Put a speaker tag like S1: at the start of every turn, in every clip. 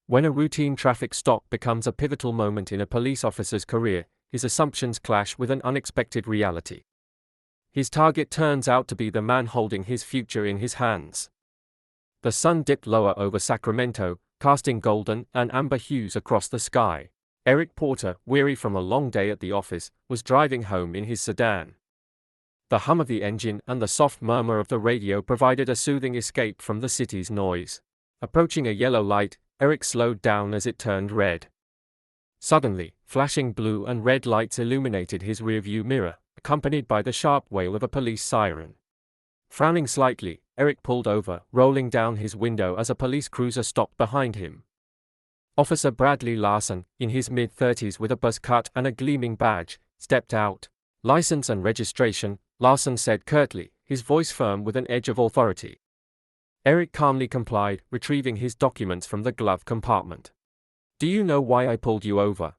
S1: When a routine traffic stop becomes a pivotal moment in a police officer's career, his assumptions clash with an unexpected reality. His target turns out to be the man holding his future in his hands. The sun dipped lower over Sacramento, casting golden and amber hues across the sky. Eric Porter, weary from a long day at the office, was driving home in his sedan. The hum of the engine and the soft murmur of the radio provided a soothing escape from the city's noise. Approaching a yellow light, Eric slowed down as it turned red. Suddenly, flashing blue and red lights illuminated his rearview mirror, accompanied by the sharp wail of a police siren. Frowning slightly, Eric pulled over, rolling down his window as a police cruiser stopped behind him. Officer Bradley Larson, in his mid-30s with a buzz cut and a gleaming badge, stepped out. "License and registration," Larson said curtly, his voice firm with an edge of authority. Eric calmly complied, retrieving his documents from the glove compartment. "Do you know why I pulled you over?"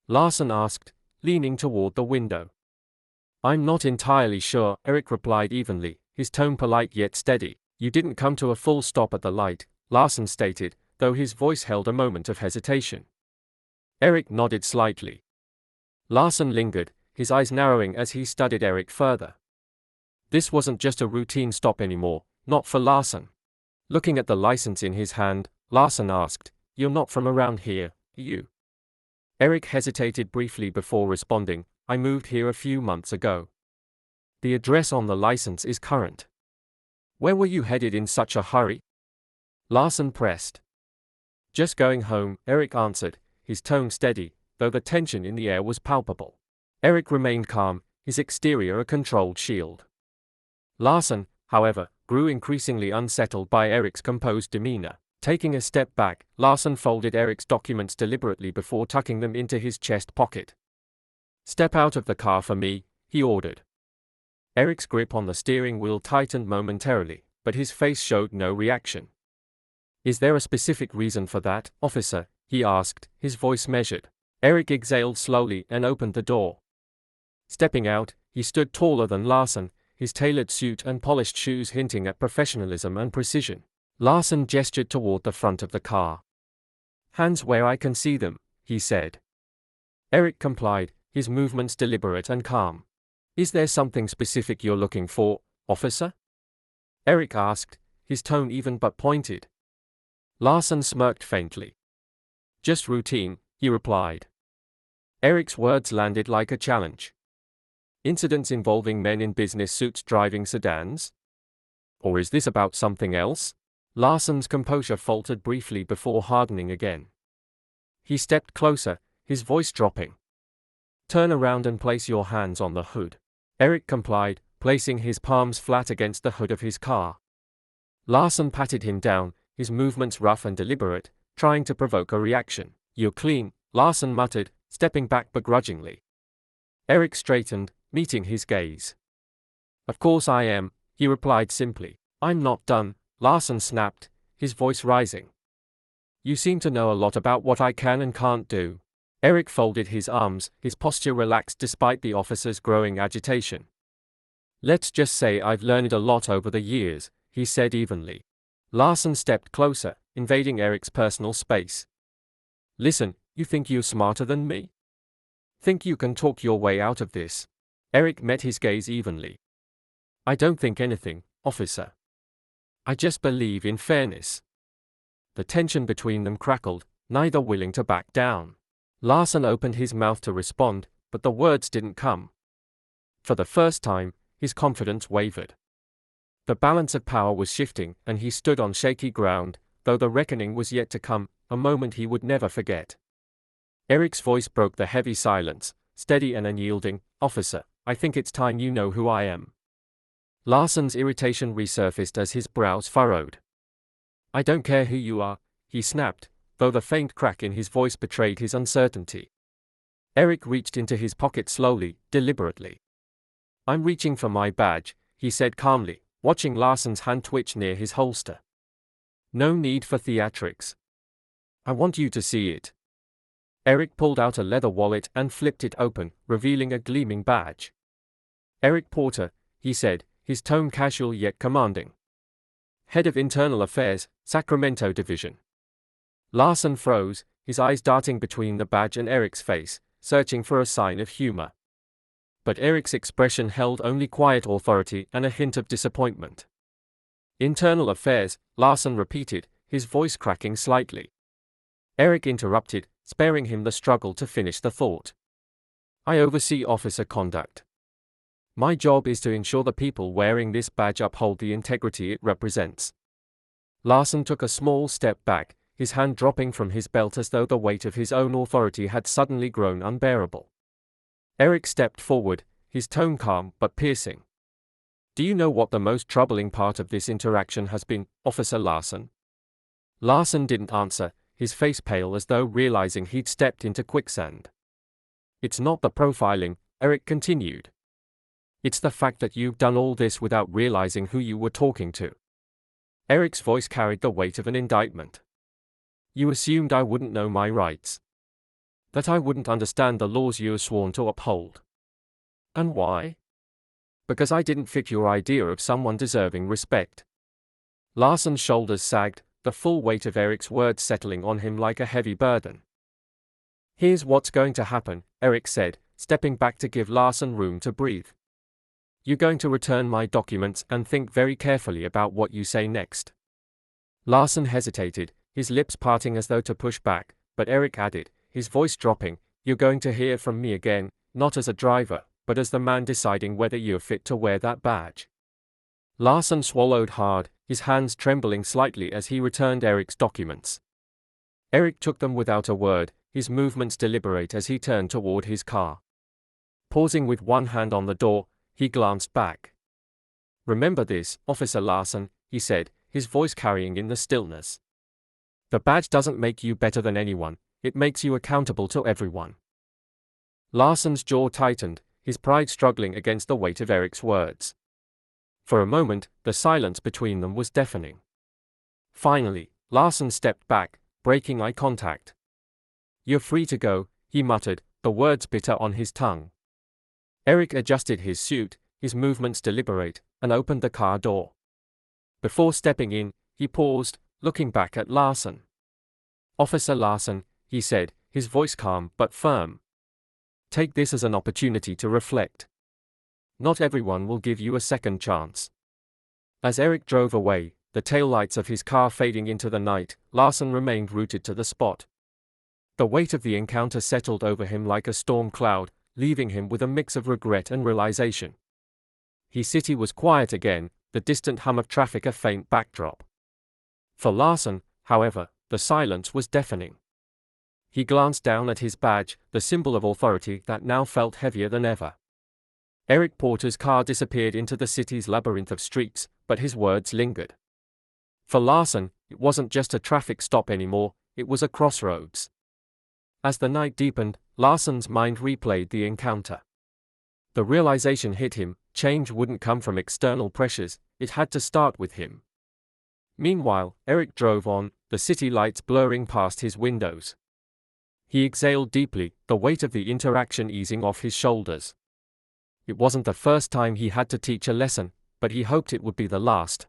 S1: Larson asked, leaning toward the window. "I'm not entirely sure," Eric replied evenly, his tone polite yet steady. "You didn't come to a full stop at the light," Larson stated, though his voice held a moment of hesitation. Eric nodded slightly. Larson lingered, his eyes narrowing as he studied Eric further. This wasn't just a routine stop anymore, not for Larson. Looking at the license in his hand, Larson asked, "You're not from around here, you?" Eric hesitated briefly before responding, "I moved here a few months ago." "The address on the license is current." "Where were you headed in such a hurry?" Larson pressed. "Just going home," Eric answered, his tone steady, though the tension in the air was palpable. Eric remained calm, his exterior a controlled shield. Larson, however, grew increasingly unsettled by Eric's composed demeanor. Taking a step back, Larson folded Eric's documents deliberately before tucking them into his chest pocket. "Step out of the car for me," he ordered. Eric's grip on the steering wheel tightened momentarily, but his face showed no reaction. "Is there a specific reason for that, officer?" he asked, his voice measured. Eric exhaled slowly and opened the door. Stepping out, he stood taller than Larson, his tailored suit and polished shoes hinting at professionalism and precision. Larson gestured toward the front of the car. "Hands where I can see them," he said. Eric complied, his movements deliberate and calm. "Is there something specific you're looking for, officer?" Eric asked, his tone even but pointed. Larson smirked faintly. "Just routine," he replied. Eric's words landed like a challenge. "Incidents involving men in business suits driving sedans? Or is this about something else?" Larson's composure faltered briefly before hardening again. He stepped closer, his voice dropping. "Turn around and place your hands on the hood." Eric complied, placing his palms flat against the hood of his car. Larson patted him down, his movements rough and deliberate, trying to provoke a reaction. "You're clean," Larson muttered, stepping back begrudgingly. Eric straightened, meeting his gaze. "Of course I am," he replied simply. "I'm not done," Larson snapped, his voice rising. "You seem to know a lot about what I can and can't do." Eric folded his arms, his posture relaxed despite the officer's growing agitation. "Let's just say I've learned a lot over the years," he said evenly. Larson stepped closer, invading Eric's personal space. "Listen, you think you're smarter than me? Think you can talk your way out of this?" Eric met his gaze evenly. "I don't think anything, officer. I just believe in fairness." The tension between them crackled, neither willing to back down. Larson opened his mouth to respond, but the words didn't come. For the first time, his confidence wavered. The balance of power was shifting, and he stood on shaky ground, though the reckoning was yet to come, a moment he would never forget. Eric's voice broke the heavy silence, steady and unyielding. "Officer, I think it's time you know who I am." Larson's irritation resurfaced as his brows furrowed. "I don't care who you are," he snapped, though the faint crack in his voice betrayed his uncertainty. Eric reached into his pocket slowly, deliberately. "I'm reaching for my badge," he said calmly, watching Larson's hand twitch near his holster. "No need for theatrics. I want you to see it." Eric pulled out a leather wallet and flipped it open, revealing a gleaming badge. "Eric Porter," he said, his tone casual yet commanding. "Head of Internal Affairs, Sacramento Division." Larson froze, his eyes darting between the badge and Eric's face, searching for a sign of humor. But Eric's expression held only quiet authority and a hint of disappointment. "Internal affairs," Larson repeated, his voice cracking slightly. Eric interrupted, sparing him the struggle to finish the thought. "I oversee officer conduct. My job is to ensure the people wearing this badge uphold the integrity it represents." Larson took a small step back, his hand dropping from his belt as though the weight of his own authority had suddenly grown unbearable. Eric stepped forward, his tone calm but piercing. "Do you know what the most troubling part of this interaction has been, Officer Larson?" Larson didn't answer, his face pale as though realizing he'd stepped into quicksand. "It's not the profiling," Eric continued. "It's the fact that you've done all this without realizing who you were talking to." Eric's voice carried the weight of an indictment. "You assumed I wouldn't know my rights. That I wouldn't understand the laws you're sworn to uphold. And why? Because I didn't fit your idea of someone deserving respect." Larson's shoulders sagged, the full weight of Eric's words settling on him like a heavy burden. "Here's what's going to happen," Eric said, stepping back to give Larson room to breathe. "You're going to return my documents and think very carefully about what you say next." Larson hesitated, his lips parting as though to push back, but Eric added, his voice dropping, "You're going to hear from me again, not as a driver, but as the man deciding whether you're fit to wear that badge." Larson swallowed hard, his hands trembling slightly as he returned Eric's documents. Eric took them without a word, his movements deliberate as he turned toward his car. Pausing with one hand on the door, he glanced back. "Remember this, Officer Larson," he said, his voice carrying in the stillness. "The badge doesn't make you better than anyone, it makes you accountable to everyone." Larson's jaw tightened, his pride struggling against the weight of Eric's words. For a moment, the silence between them was deafening. Finally, Larson stepped back, breaking eye contact. "You're free to go," he muttered, the words bitter on his tongue. Eric adjusted his suit, his movements deliberate, and opened the car door. Before stepping in, he paused, looking back at Larson. "Officer Larson," he said, his voice calm but firm. "Take this as an opportunity to reflect. Not everyone will give you a second chance." As Eric drove away, the taillights of his car fading into the night, Larson remained rooted to the spot. The weight of the encounter settled over him like a storm cloud, leaving him with a mix of regret and realization. His city was quiet again, the distant hum of traffic a faint backdrop. For Larson, however, the silence was deafening. He glanced down at his badge, the symbol of authority that now felt heavier than ever. Eric Porter's car disappeared into the city's labyrinth of streets, but his words lingered. For Larson, it wasn't just a traffic stop anymore, it was a crossroads. As the night deepened, Larson's mind replayed the encounter. The realization hit him, change wouldn't come from external pressures, it had to start with him. Meanwhile, Eric drove on, the city lights blurring past his windows. He exhaled deeply, the weight of the interaction easing off his shoulders. It wasn't the first time he had to teach a lesson, but he hoped it would be the last.